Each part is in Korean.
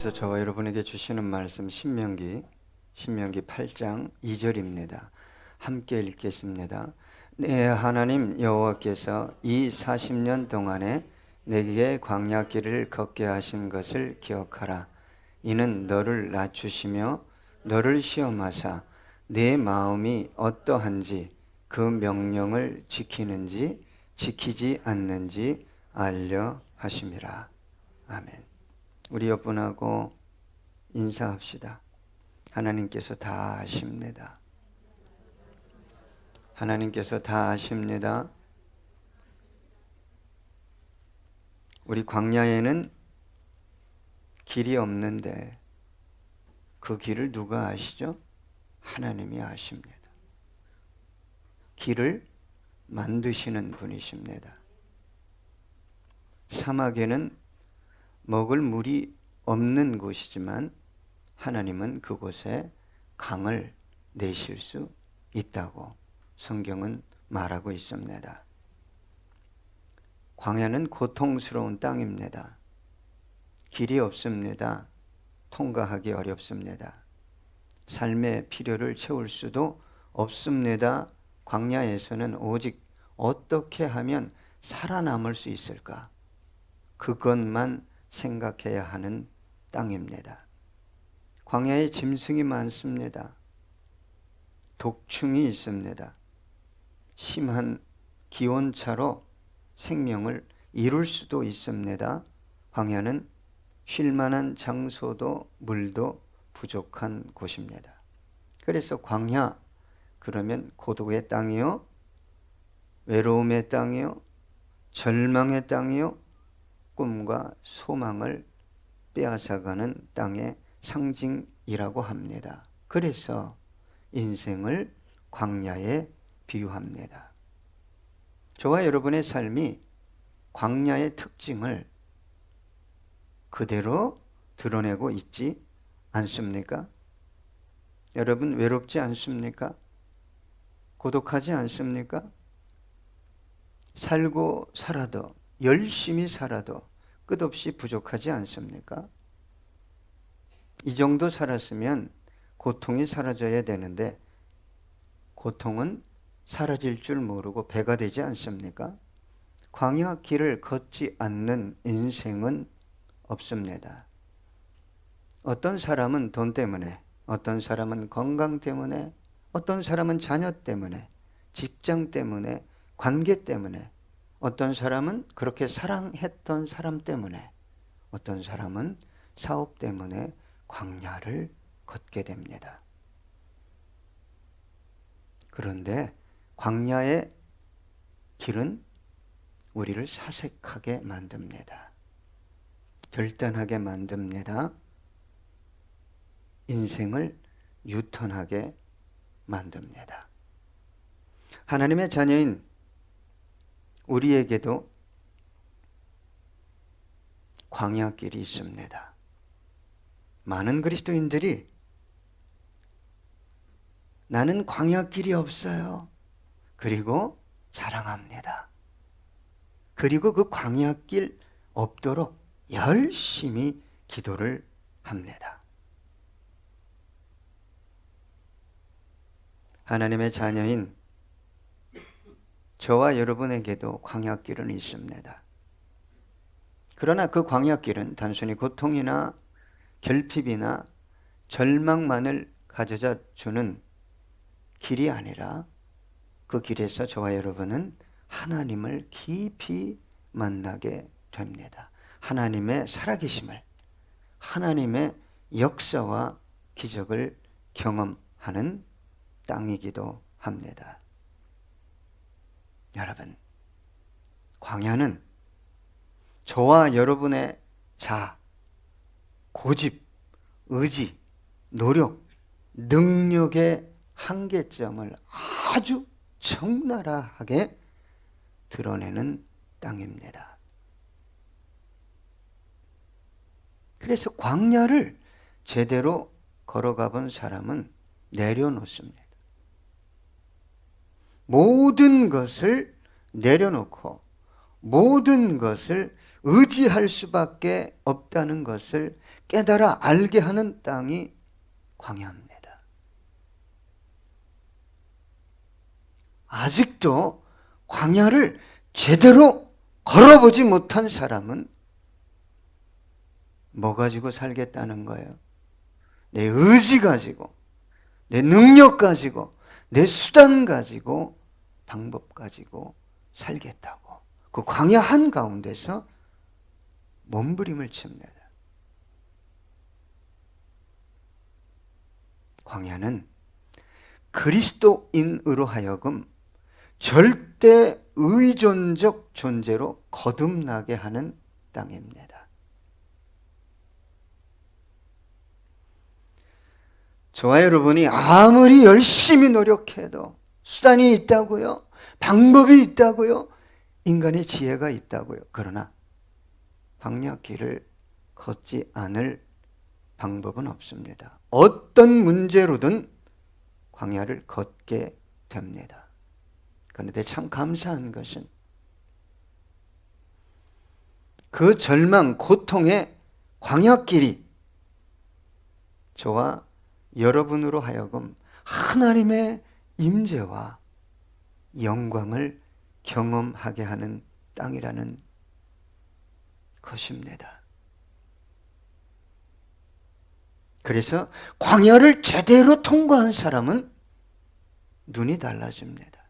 그래서 저와 여러분에게 주시는 말씀 신명기 8장 2절입니다. 함께 읽겠습니다. 내 하나님 여호와께서 이 40년 동안에 내게 광야길을 걷게 하신 것을 기억하라. 이는 너를 낮추시며 너를 시험하사 내 마음이 어떠한지 그 명령을 지키는지 지키지 않는지 알려 하심이라. 아멘. 우리 옆분하고 인사합시다. 하나님께서 다 아십니다. 하나님께서 다 아십니다. 우리 광야에는 길이 없는데 그 길을 누가 아시죠? 하나님이 아십니다. 길을 만드시는 분이십니다. 사막에는 먹을 물이 없는 곳이지만 하나님은 그곳에 강을 내실 수 있다고 성경은 말하고 있습니다. 광야는 고통스러운 땅입니다. 길이 없습니다. 통과하기 어렵습니다. 삶의 필요를 채울 수도 없습니다. 광야에서는 오직 어떻게 하면 살아남을 수 있을까? 그것만 생각해야 하는 땅입니다. 광야에 짐승이 많습니다. 독충이 있습니다. 심한 기온차로 생명을 이룰 수도 있습니다. 광야는 쉴 만한 장소도 물도 부족한 곳입니다. 그래서 광야 그러면 고독의 땅이요, 외로움의 땅이요, 절망의 땅이요, 꿈과 소망을 빼앗아가는 땅의 상징이라고 합니다. 그래서 인생을 광야에 비유합니다. 저와 여러분의 삶이 광야의 특징을 그대로 드러내고 있지 않습니까? 여러분 외롭지 않습니까? 고독하지 않습니까? 살고 살아도 열심히 살아도 끝없이 부족하지 않습니까? 이 정도 살았으면 고통이 사라져야 되는데 고통은 사라질 줄 모르고 배가 되지 않습니까? 광야 길을 걷지 않는 인생은 없습니다. 어떤 사람은 돈 때문에, 어떤 사람은 건강 때문에, 어떤 사람은 자녀 때문에, 직장 때문에, 관계 때문에, 어떤 사람은 그렇게 사랑했던 사람 때문에, 어떤 사람은 사업 때문에 광야를 걷게 됩니다. 그런데 광야의 길은 우리를 사색하게 만듭니다. 결단하게 만듭니다. 인생을 유턴하게 만듭니다. 하나님의 자녀인 우리에게도 광야길이 있습니다. 많은 그리스도인들이 나는 광야길이 없어요. 그리고 자랑합니다. 그리고 그 광야길 없도록 열심히 기도를 합니다. 하나님의 자녀인 저와 여러분에게도 광야길은 있습니다. 그러나 그 광야길은 단순히 고통이나 결핍이나 절망만을 가져다 주는 길이 아니라 그 길에서 저와 여러분은 하나님을 깊이 만나게 됩니다. 하나님의 살아계심을, 하나님의 역사와 기적을 경험하는 땅이기도 합니다. 여러분, 광야는 저와 여러분의 자아, 고집, 의지, 노력, 능력의 한계점을 아주 적나라하게 드러내는 땅입니다. 그래서 광야를 제대로 걸어가 본 사람은 내려놓습니다. 모든 것을 내려놓고 모든 것을 의지할 수밖에 없다는 것을 깨달아 알게 하는 땅이 광야입니다. 아직도 광야를 제대로 걸어보지 못한 사람은 뭐 가지고 살겠다는 거예요? 내 의지 가지고, 내 능력 가지고, 내 수단 가지고, 방법 가지고 살겠다고. 그 광야 한가운데서 몸부림을 칩니다. 광야는 그리스도인으로 하여금 절대 의존적 존재로 거듭나게 하는 땅입니다. 저와 여러분이 아무리 열심히 노력해도 수단이 있다고요? 방법이 있다고요? 인간의 지혜가 있다고요? 그러나 광야길을 걷지 않을 방법은 없습니다. 어떤 문제로든 광야를 걷게 됩니다. 그런데 참 감사한 것은 그 절망, 고통의 광야길이 저와 여러분으로 하여금 하나님의 임재와 영광을 경험하게 하는 땅이라는 것입니다. 그래서 광야를 제대로 통과한 사람은 눈이 달라집니다.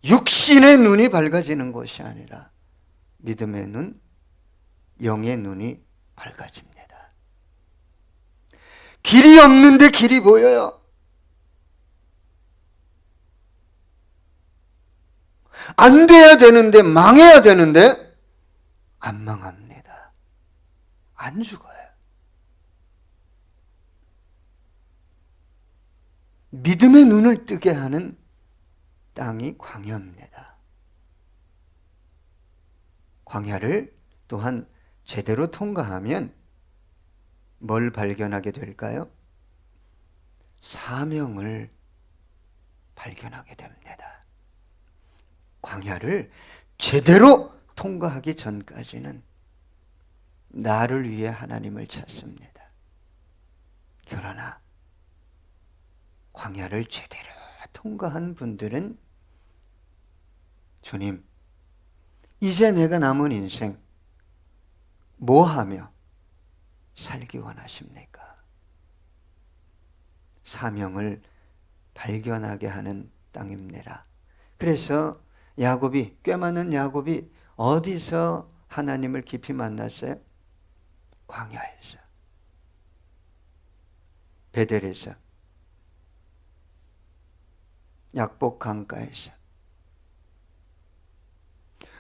육신의 눈이 밝아지는 것이 아니라 믿음의 눈, 영의 눈이 밝아집니다. 길이 없는데 길이 보여요. 안 돼야 되는데, 망해야 되는데 안 망합니다. 안 죽어요. 믿음의 눈을 뜨게 하는 땅이 광야입니다. 광야를 또한 제대로 통과하면 뭘 발견하게 될까요? 사명을 발견하게 됩니다. 광야를 제대로 통과하기 전까지는 나를 위해 하나님을 찾습니다. 그러나 광야를 제대로 통과한 분들은 주님, 이제 내가 남은 인생 뭐 하며 살기 원하십니까? 사명을 발견하게 하는 땅입니다. 그래서 야곱이, 꽤 많은 야곱이 어디서 하나님을 깊이 만났어요? 광야에서, 베델에서, 약복 강가에서.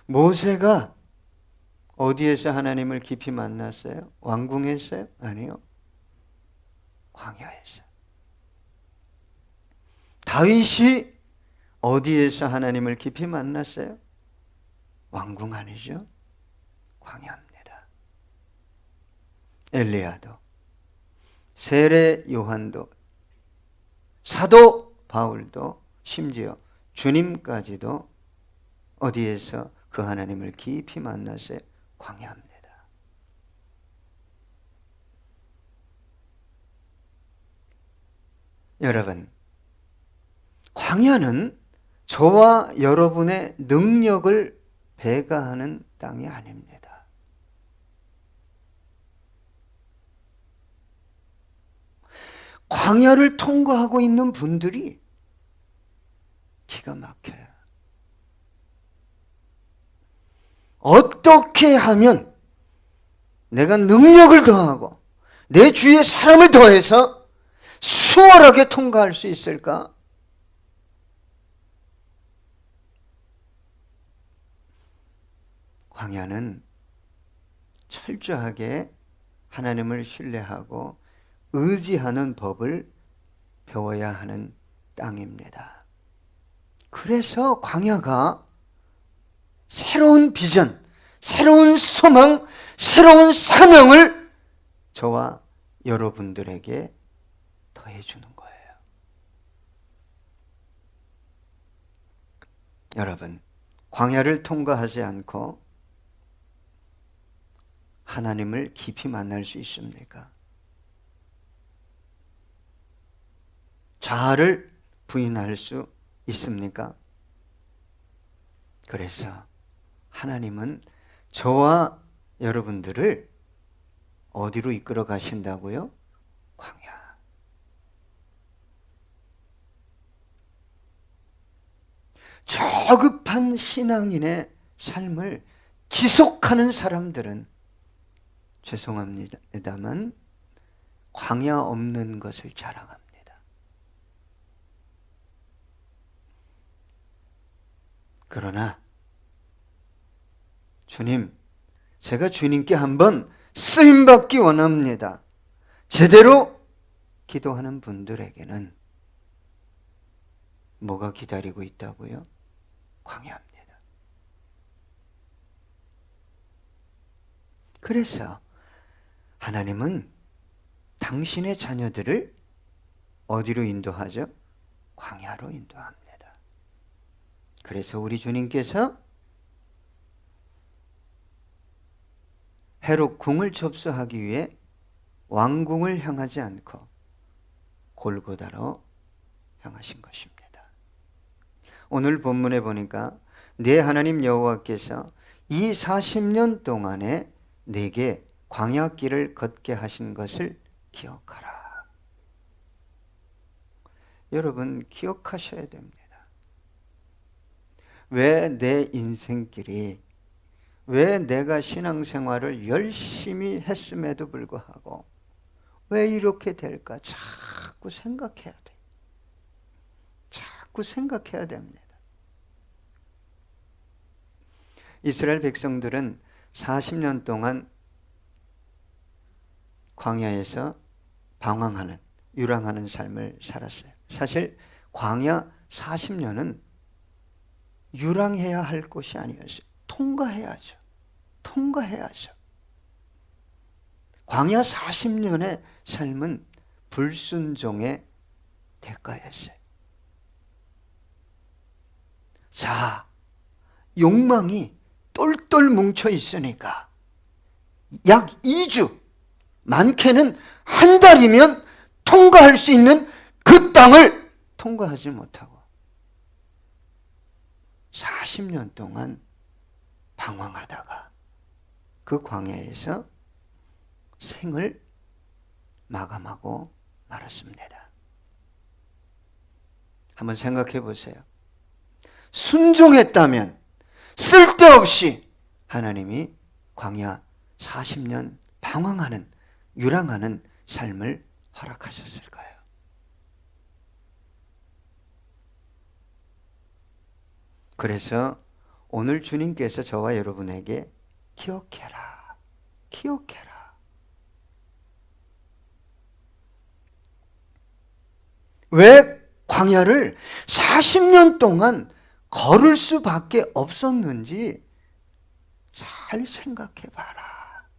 모세가 어디에서 하나님을 깊이 만났어요? 왕궁에서요? 아니요. 광야에서. 다윗이 어디에서 하나님을 깊이 만났어요? 왕궁 아니죠? 광야입니다. 엘리야도, 세례 요한도, 사도 바울도, 심지어 주님까지도 어디에서 그 하나님을 깊이 만났어요? 광야입니다. 여러분, 광야는 저와 여러분의 능력을 배가하는 땅이 아닙니다. 광야를 통과하고 있는 분들이 기가 막혀요. 어떻게 하면 내가 능력을 더하고 내 주위에 사람을 더해서 수월하게 통과할 수 있을까? 광야는 철저하게 하나님을 신뢰하고 의지하는 법을 배워야 하는 땅입니다. 그래서 광야가 새로운 비전, 새로운 소망, 새로운 사명을 저와 여러분들에게 더해주는 거예요. 여러분, 광야를 통과하지 않고 하나님을 깊이 만날 수 있습니까? 자아를 부인할 수 있습니까? 그래서 하나님은 저와 여러분들을 어디로 이끌어 가신다고요? 광야. 저급한 신앙인의 삶을 지속하는 사람들은 죄송합니다만 광야 없는 것을 자랑합니다. 그러나 주님, 제가 주님께 한번 쓰임받기 원합니다. 제대로 기도하는 분들에게는 뭐가 기다리고 있다고요? 광야입니다. 그래서 하나님은 당신의 자녀들을 어디로 인도하죠? 광야로 인도합니다. 그래서 우리 주님께서 헤롯 궁을 접수하기 위해 왕궁을 향하지 않고 골고다로 향하신 것입니다. 오늘 본문에 보니까 내 하나님 여호와께서 이 40년 동안에 내게 광야길을 걷게 하신 것을 기억하라. 여러분 기억하셔야 됩니다. 왜 내 인생길이, 왜 내가 신앙생활을 열심히 했음에도 불구하고 왜 이렇게 될까? 자꾸 생각해야 돼. 자꾸 생각해야 됩니다. 이스라엘 백성들은 40년 동안 광야에서 방황하는, 유랑하는 삶을 살았어요. 사실 광야 40년은 유랑해야 할 곳이 아니었어요. 통과해야죠. 통과해야죠. 광야 40년의 삶은 불순종의 대가였어요. 자, 욕망이 똘똘 뭉쳐 있으니까 약 2주, 많게는 한 달이면 통과할 수 있는 그 땅을 통과하지 못하고 40년 동안 방황하다가 그 광야에서 생을 마감하고 말았습니다. 한번 생각해 보세요. 순종했다면 쓸데없이 하나님이 광야 40년 방황하는, 유랑하는 삶을 허락하셨을까요? 그래서 오늘 주님께서 저와 여러분에게 기억해라, 기억해라. 왜 광야를 40년 동안 걸을 수밖에 없었는지 잘 생각해 봐라.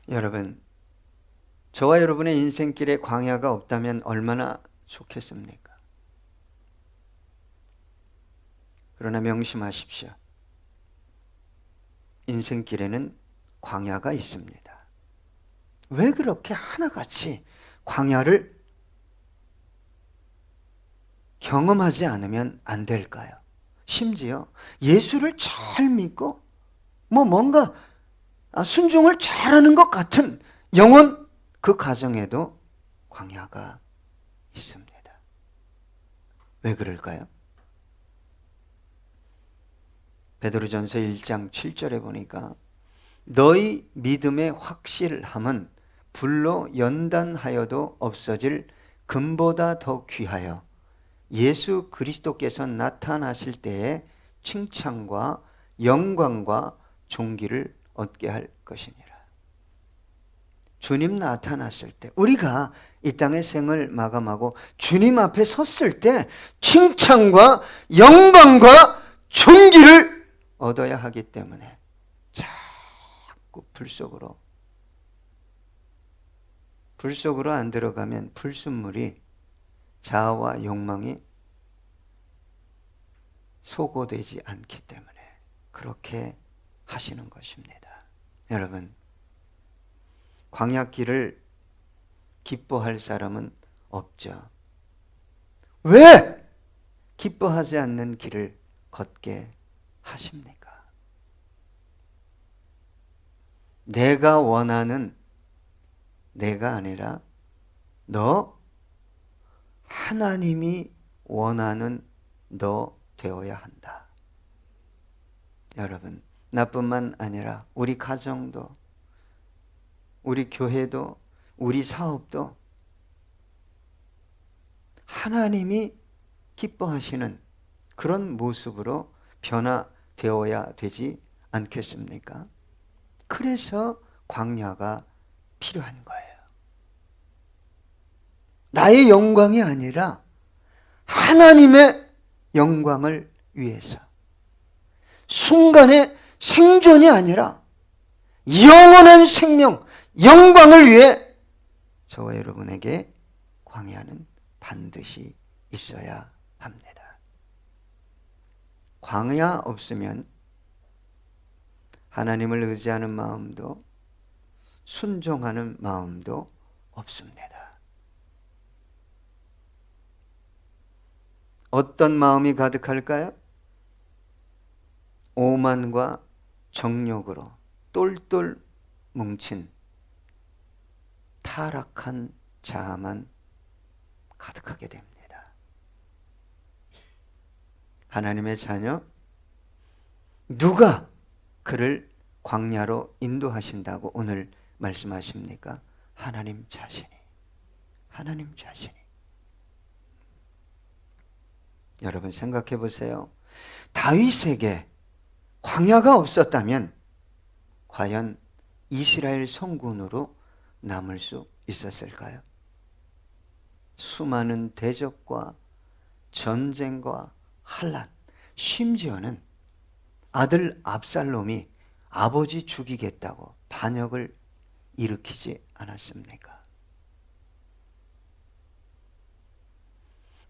여러분, 저와 여러분의 인생길에 광야가 없다면 얼마나 좋겠습니까? 그러나 명심하십시오. 인생길에는 광야가 있습니다. 왜 그렇게 하나같이 광야를 경험하지 않으면 안 될까요? 심지어 예수를 잘 믿고 뭔가 순종을 잘하는 것 같은 영혼, 그 가정에도 광야가 있습니다. 왜 그럴까요? 베드로전서 1장 7절에 보니까 너희 믿음의 확실함은 불로 연단하여도 없어질 금보다 더 귀하여 예수 그리스도께서 나타나실 때에 칭찬과 영광과 존귀를 얻게 할 것이니라. 주님 나타났을 때, 우리가 이 땅의 생을 마감하고 주님 앞에 섰을 때 칭찬과 영광과 존귀를 얻어야 하기 때문에 자꾸 불 속으로 안 들어가면 불순물이, 자아와 욕망이 소고되지 않기 때문에 그렇게 하시는 것입니다. 여러분, 광야길을 기뻐할 사람은 없죠. 왜 기뻐하지 않는 길을 걷게 하십니까? 내가 원하는 내가 아니라 너, 하나님이 원하는 너 되어야 한다. 여러분, 나뿐만 아니라 우리 가정도, 우리 교회도, 우리 사업도 하나님이 기뻐하시는 그런 모습으로 변화되어야 되지 않겠습니까? 그래서 광야가 필요한 거예요. 나의 영광이 아니라 하나님의 영광을 위해서, 순간의 생존이 아니라 영원한 생명, 영광을 위해 저와 여러분에게 광야는 반드시 있어야 합니다. 광야 없으면 하나님을 의지하는 마음도 순종하는 마음도 없습니다. 어떤 마음이 가득할까요? 오만과 정욕으로 똘똘 뭉친 타락한 자아만 가득하게 됩니다. 하나님의 자녀, 누가 그를 광야로 인도하신다고 오늘 말씀하십니까? 하나님 자신이. 하나님 자신이. 여러분 생각해 보세요. 다윗에게 광야가 없었다면 과연 이스라엘 성군으로 남을 수 있었을까요? 수많은 대적과 전쟁과 환난, 심지어는 아들 압살롬이 아버지 죽이겠다고 반역을 일으키지 않았습니까?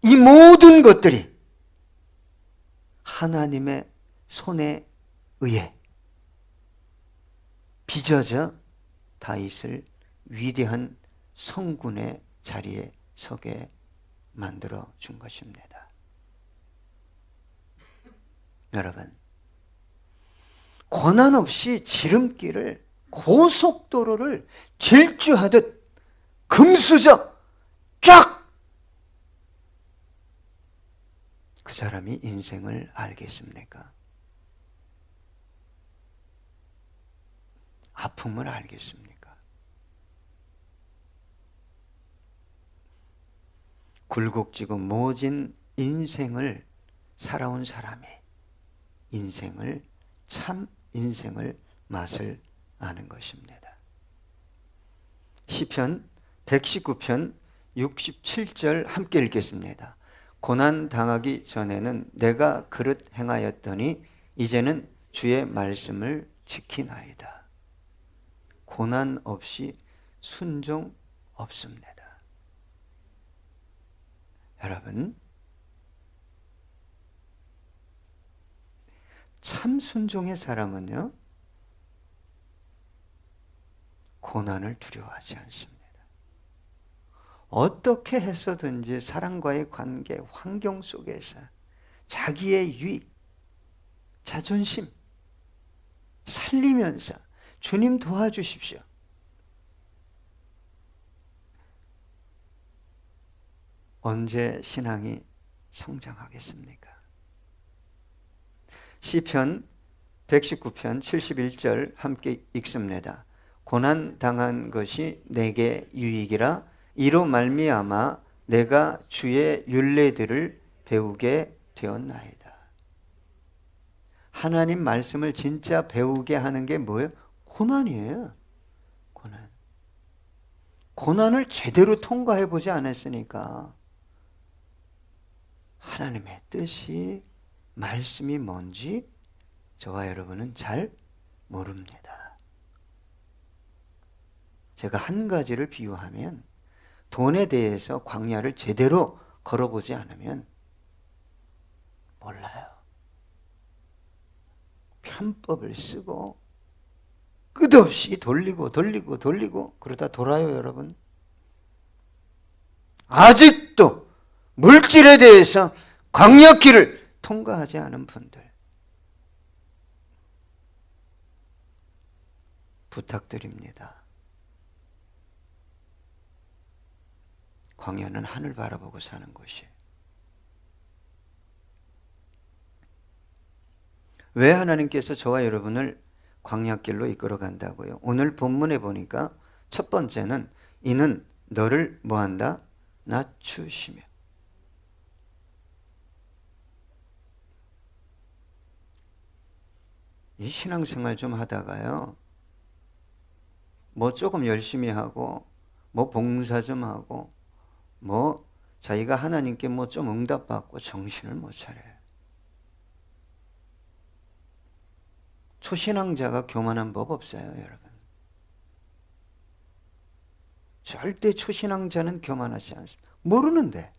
이 모든 것들이 하나님의 손에 의해 빚어져 다윗을 위대한 성군의 자리에 서게 만들어 준 것입니다. 여러분, 고난 없이 지름길을, 고속도로를 질주하듯 금수저 쫙! 그 사람이 인생을 알겠습니까? 아픔을 알겠습니까? 굴곡지고 모진 인생을 살아온 사람이 인생을, 참 인생을 맛을 아는 것입니다. 시편 119편 67절 함께 읽겠습니다. 고난 당하기 전에는 내가 그릇 행하였더니 이제는 주의 말씀을 지키나이다. 고난 없이 순종 없습니다. 여러분, 참 순종의 사람은요, 고난을 두려워하지 않습니다. 어떻게 해서든지 사람과의 관계, 환경 속에서 자기의 유익, 자존심 살리면서 주님 도와주십시오. 언제 신앙이 성장하겠습니까? 시편 119편 71절 함께 읽습니다. 고난 당한 것이 내게 유익이라 이로 말미암아 내가 주의 율례들을 배우게 되었나이다. 하나님 말씀을 진짜 배우게 하는 게 뭐예요? 고난이에요. 고난. 고난을 제대로 통과해 보지 않았으니까 하나님의 뜻이, 말씀이 뭔지 저와 여러분은 잘 모릅니다. 제가 한 가지를 비유하면 돈에 대해서 광야를 제대로 걸어보지 않으면 몰라요. 편법을 쓰고 끝없이 돌리고 그러다 돌아요, 여러분. 아직도 물질에 대해서 광역길을 통과하지 않은 분들 부탁드립니다. 광야는 하늘 바라보고 사는 곳이에요. 왜 하나님께서 저와 여러분을 광야길로 이끌어 간다고요? 오늘 본문에 보니까 첫 번째는 이는 너를 뭐한다? 낮추시며. 이 신앙생활 좀 하다가요, 뭐 조금 열심히 하고 뭐 봉사 좀 하고 뭐 자기가 하나님께 뭐 좀 응답받고 정신을 못 차려요. 초신앙자가 교만한 법 없어요, 여러분. 절대 초신앙자는 교만하지 않습니다. 모르는데.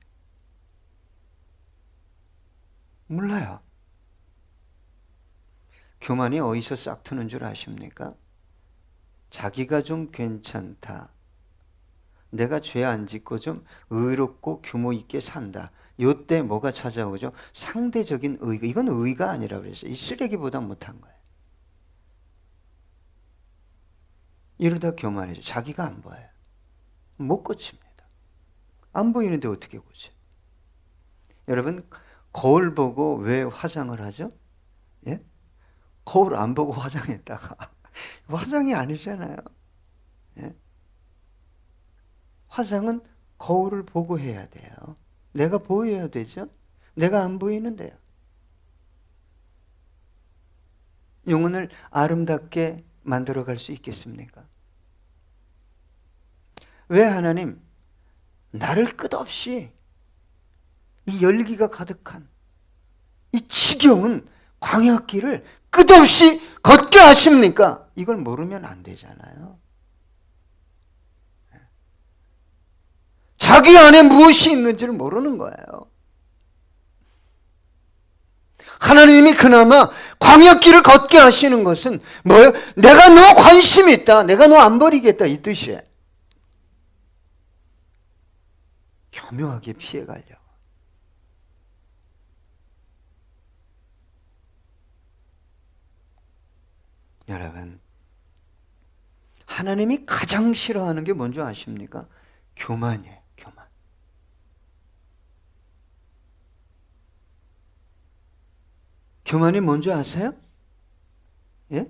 몰라요. 교만이 어디서 싹 트는 줄 아십니까? 자기가 좀 괜찮다. 내가 죄 안 짓고 좀 의롭고 규모 있게 산다. 요때 뭐가 찾아오죠? 상대적인 의가. 이건 의가 아니라 그랬어요. 이 쓰레기보다 못한 거예요. 이러다 교만해져. 자기가 안 보여요. 못 고칩니다. 안 보이는데 어떻게 고쳐? 여러분, 거울 보고 왜 화장을 하죠? 예? 거울 안 보고 화장했다가 화장이 아니잖아요. 예? 화장은 거울을 보고 해야 돼요. 내가 보여야 되죠? 내가 안 보이는데요. 영혼을 아름답게 만들어갈 수 있겠습니까? 왜 하나님 나를 끝없이 이 열기가 가득한 이 지겨운 광야길을 끝없이 걷게 하십니까? 이걸 모르면 안 되잖아요. 자기 안에 무엇이 있는지를 모르는 거예요. 하나님이 그나마 광야길을 걷게 하시는 것은 뭐예요? 내가 너 관심 있다. 내가 너 안 버리겠다. 이 뜻이에요. 교묘하게 피해가려고. 여러분, 하나님이 가장 싫어하는 게 뭔지 아십니까? 교만이에요. 교만. 교만이 뭔지 아세요? 예?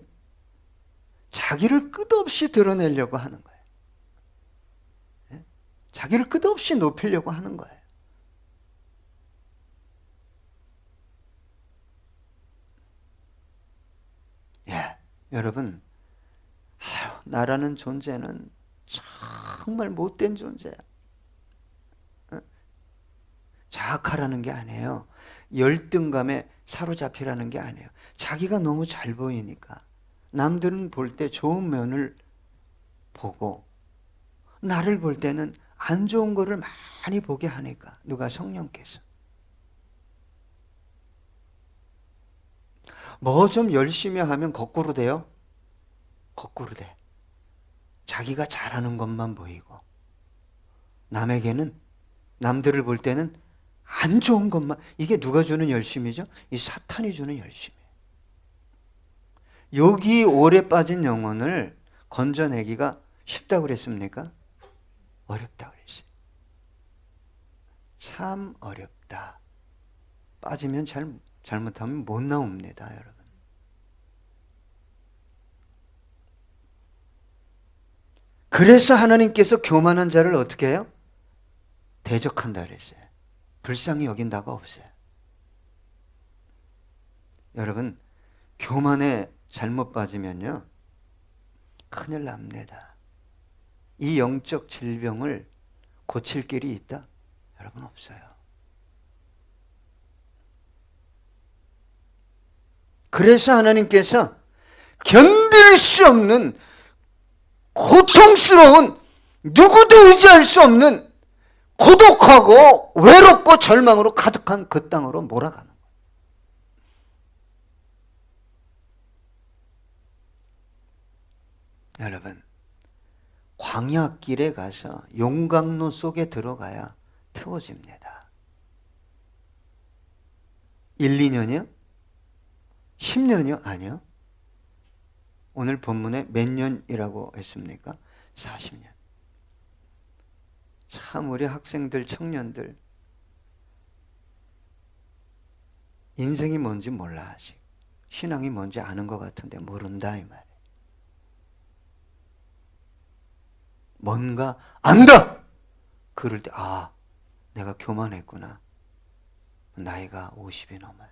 자기를 끝없이 드러내려고 하는 거예요. 예? 자기를 끝없이 높이려고 하는 거예요. 예, 여러분, 나라는 존재는 정말 못된 존재야. 자학하라는 게 아니에요. 열등감에 사로잡히라는 게 아니에요. 자기가 너무 잘 보이니까 남들은 볼 때 좋은 면을 보고 나를 볼 때는 안 좋은 거를 많이 보게 하니까. 누가? 성령께서. 뭐 좀 열심히 하면 거꾸로 돼요? 거꾸로 돼. 자기가 잘하는 것만 보이고 남에게는, 남들을 볼 때는 안 좋은 것만. 이게 누가 주는 열심이죠? 이 사탄이 주는 열심이에요. 여기 오래 빠진 영혼을 건져내기가 쉽다고 그랬습니까? 어렵다고 그랬어요. 참 어렵다. 빠지면 잘못하면 못 나옵니다, 여러분. 그래서 하나님께서 교만한 자를 어떻게 해요? 대적한다 그랬어요. 불쌍히 여긴다가 없어요. 여러분, 교만에 잘못 빠지면요, 큰일 납니다. 이 영적 질병을 고칠 길이 있다? 여러분, 없어요. 그래서 하나님께서 견딜 수 없는 고통스러운, 누구도 의지할 수 없는 고독하고 외롭고 절망으로 가득한 그 땅으로 몰아가는 거예요. 여러분, 광야길에 가서 용광로 속에 들어가야 태워집니다. 1, 2년이요? 10년이요? 아니요. 오늘 본문에 몇 년이라고 했습니까? 40년. 참 우리 학생들, 청년들 인생이 뭔지 몰라 아직. 신앙이 뭔지 아는 것 같은데 모른다 이 말이에요. 뭔가 안다! 그럴 때 내가 교만했구나. 나이가 50이 넘어요.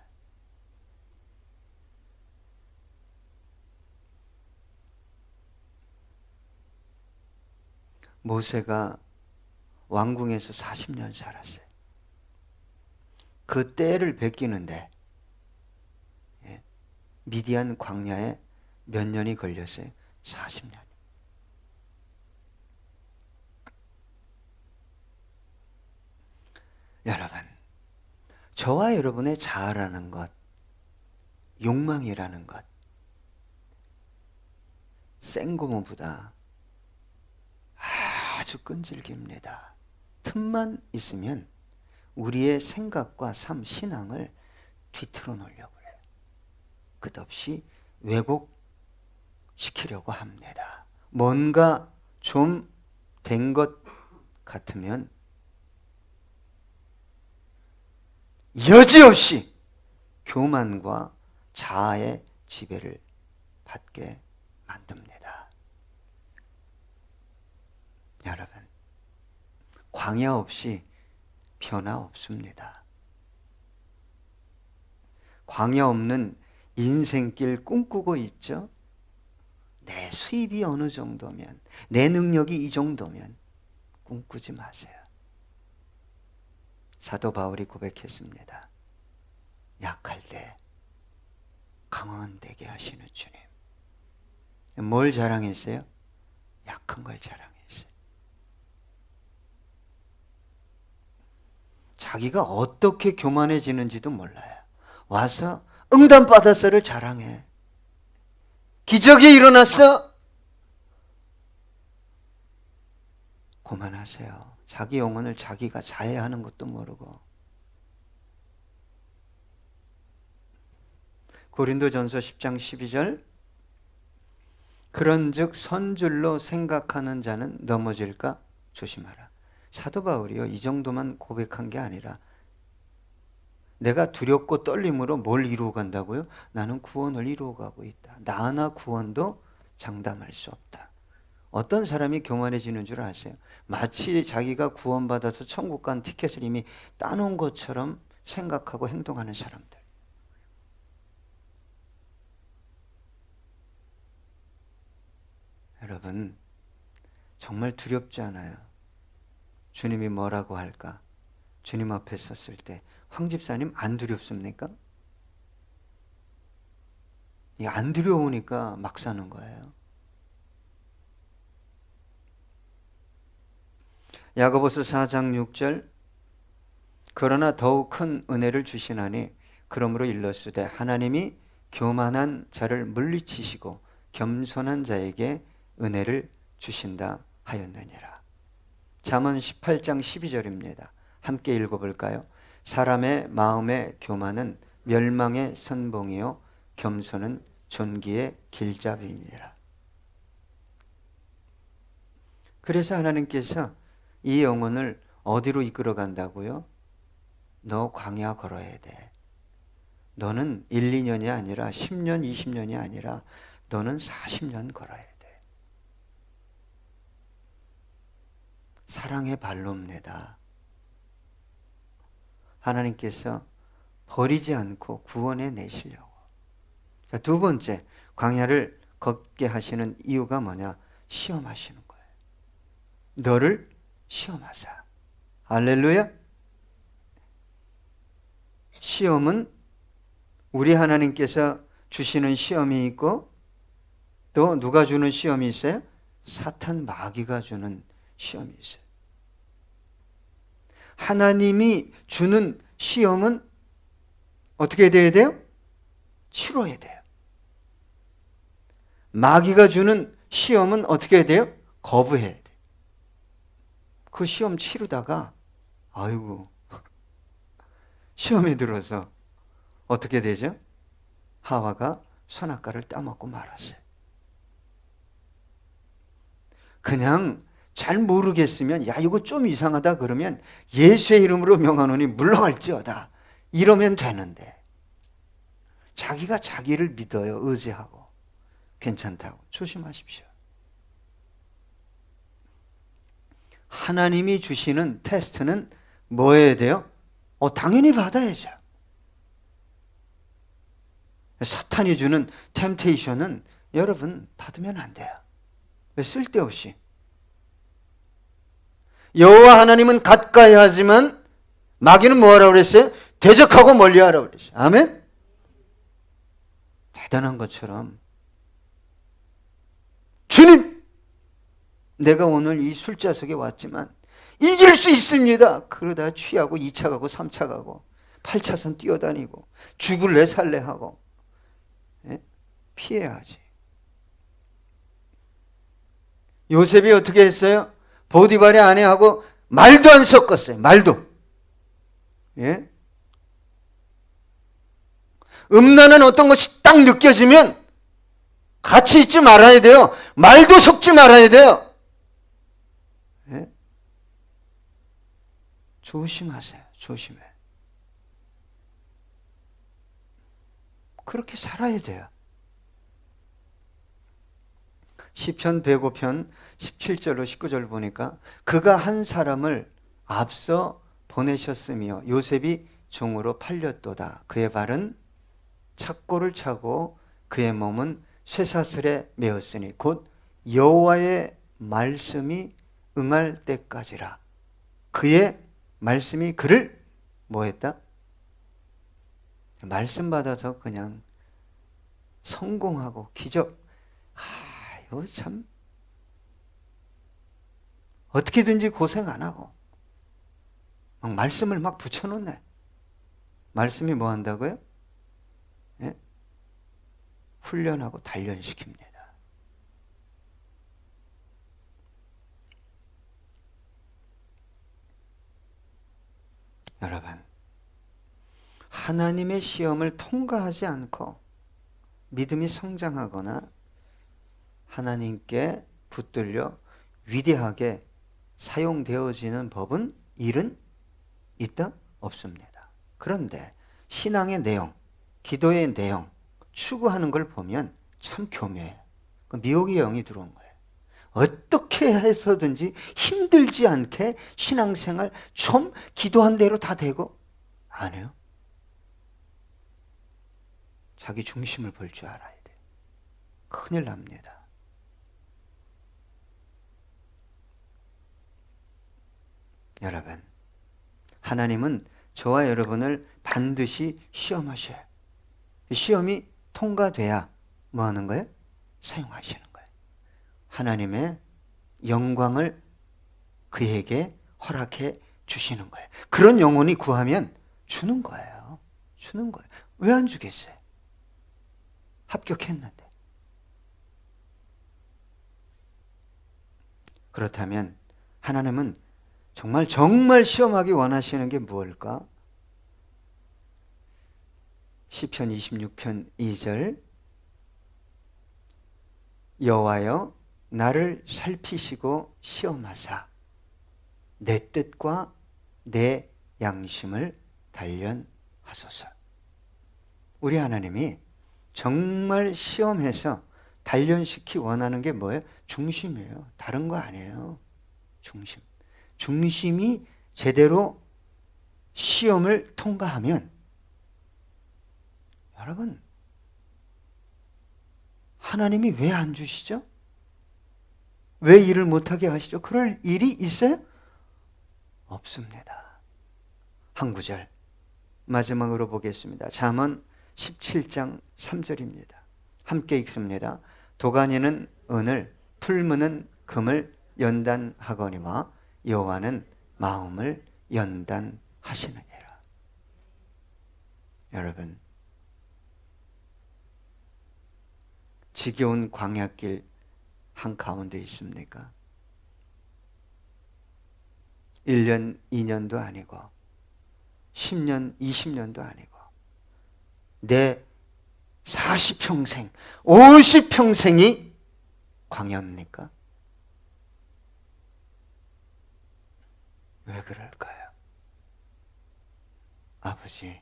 모세가 왕궁에서 40년 살았어요. 그 때를 베끼는데 미디안 광야에 몇 년이 걸렸어요? 40년. 여러분, 저와 여러분의 자아라는 것, 욕망이라는 것, 생고무보다 아주 끈질깁니다. 틈만 있으면 우리의 생각과 삶, 신앙을 뒤틀어 놓으려고 해요. 끝없이 왜곡시키려고 합니다. 뭔가 좀 된 것 같으면 여지없이 교만과 자아의 지배를 받게 만듭니다. 여러분, 광야 없이 변화 없습니다. 광야 없는 인생길 꿈꾸고 있죠? 내 수입이 어느 정도면, 내 능력이 이 정도면 꿈꾸지 마세요. 사도 바울이 고백했습니다. 약할 때 강한 되게 하시는 주님. 뭘 자랑했어요? 약한 걸 자랑했어요. 자기가 어떻게 교만해지는지도 몰라요. 와서 응답받았어를 자랑해. 기적이 일어났어. 그만하세요. 자기 영혼을 자기가 자해하는 것도 모르고. 고린도전서 10장 12절 그런즉 선줄로 생각하는 자는 넘어질까 조심하라. 사도 바울이요 이 정도만 고백한 게 아니라 내가 두렵고 떨림으로 뭘 이루어 간다고요? 나는 구원을 이루어 가고 있다. 나 하나 구원도 장담할 수 없다. 어떤 사람이 교만해지는 줄 아세요? 마치 자기가 구원받아서 천국 간 티켓을 이미 따놓은 것처럼 생각하고 행동하는 사람들. 여러분, 정말 두렵지 않아요? 주님이 뭐라고 할까? 주님 앞에 섰을 때 황 집사님 안 두렵습니까? 안 두려우니까 막 사는 거예요. 야고보서 4장 6절 그러나 더욱 큰 은혜를 주시나니 그러므로 일렀으되 하나님이 교만한 자를 물리치시고 겸손한 자에게 은혜를 주신다 하였느니라. 잠언 18장 12절입니다. 함께 읽어볼까요? 사람의 마음의 교만은 멸망의 선봉이요 겸손은 존귀의 길잡이니라. 그래서 하나님께서 이 영혼을 어디로 이끌어 간다고요? 너 광야 걸어야 돼. 너는 1, 2년이 아니라 10년, 20년이 아니라 너는 40년 걸어야 돼. 사랑의 발로입니다. 하나님께서 버리지 않고 구원해 내시려고. 자, 두 번째, 광야를 걷게 하시는 이유가 뭐냐? 시험하시는 거예요. 너를 시험하사. 할렐루야. 시험은 우리 하나님께서 주시는 시험이 있고 또 누가 주는 시험이 있어요? 사탄 마귀가 주는 시험이 있어요. 하나님이 주는 시험은 어떻게 돼야 돼요? 치러야 돼요. 마귀가 주는 시험은 어떻게 해야 돼요? 거부해야 돼. 그 시험 치르다가 아이고 시험에 들어서 어떻게 되죠? 하와가 선악과를 따먹고 말았어요. 그냥 잘 모르겠으면 야 이거 좀 이상하다 그러면 예수의 이름으로 명하노니 물러갈지어다 이러면 되는데 자기가 자기를 믿어요. 의지하고 괜찮다고. 조심하십시오. 하나님이 주시는 테스트는 뭐 해야 돼요? 당연히 받아야죠. 사탄이 주는 템테이션은 여러분 받으면 안 돼요. 왜? 쓸데없이. 여호와 하나님은 가까이 하지만 마귀는 뭐하라고 그랬어요? 대적하고 멀리하라고 그랬어요. 아멘? 대단한 것처럼 주님 내가 오늘 이 술자석에 왔지만 이길 수 있습니다. 그러다 취하고 2차 가고 3차 가고 8차선 뛰어다니고 죽을래 살래 하고 피해야지. 요셉이 어떻게 했어요? 보디발의 아내하고 말도 안 섞었어요. 말도. 예? 음란한 어떤 것이 딱 느껴지면 같이 있지 말아야 돼요. 말도 섞지 말아야 돼요. 예? 조심하세요. 조심해. 그렇게 살아야 돼요. 시편 105편 17절로 19절 보니까 그가 한 사람을 앞서 보내셨으며 요셉이 종으로 팔렸도다. 그의 발은 착고를 차고 그의 몸은 쇠사슬에 매었으니 곧 여호와의 말씀이 응할 때까지라. 그의 말씀이 그를 뭐 했다? 말씀 받아서 그냥 성공하고 기적. 이거 참 어떻게든지 고생 안 하고 막 말씀을 막 붙여놓네. 말씀이 뭐 한다고요? 예? 훈련하고 단련시킵니다. 여러분, 하나님의 시험을 통과하지 않고 믿음이 성장하거나 하나님께 붙들려 위대하게 사용되어지는 법은 일은 있다? 없습니다. 그런데 신앙의 내용, 기도의 내용, 추구하는 걸 보면 참 교묘해요. 미혹의 영이 들어온 거예요. 어떻게 해서든지 힘들지 않게 신앙생활 좀 기도한 대로 다 되고 안 해요. 자기 중심을 볼 줄 알아야 돼요. 큰일 납니다. 여러분, 하나님은 저와 여러분을 반드시 시험하셔요. 시험이 통과돼야 뭐 하는 거예요? 사용하시는 거예요. 하나님의 영광을 그에게 허락해 주시는 거예요. 그런 영혼이 구하면 주는 거예요. 주는 거예요. 왜 안 주겠어요? 합격했는데. 그렇다면 하나님은 정말 시험하기 원하시는 게 무엇일까? 시편 26편 2절 여호와여 나를 살피시고 시험하사 내 뜻과 내 양심을 단련하소서. 우리 하나님이 정말 시험해서 단련시키 원하는 게 뭐예요? 중심이에요. 다른 거 아니에요. 중심. 중심이 제대로 시험을 통과하면 여러분 하나님이 왜 안 주시죠? 왜 일을 못하게 하시죠? 그럴 일이 있어요? 없습니다. 한 구절 마지막으로 보겠습니다. 잠언 17장 3절입니다. 함께 읽습니다. 도가니는 은을 풀무는 금을 연단하거니와 여호와는 마음을 연단하시느니라. 여러분, 지겨운 광야길 한가운데 있습니까? 1년, 2년도 아니고 10년, 20년도 아니고 내 40평생, 50평생이 광야입니까? 왜 그럴까요? 아버지,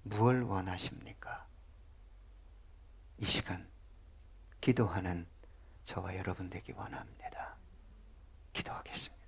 무엇을 원하십니까? 이 시간 기도하는 저와 여러분 되기 원합니다. 기도하겠습니다.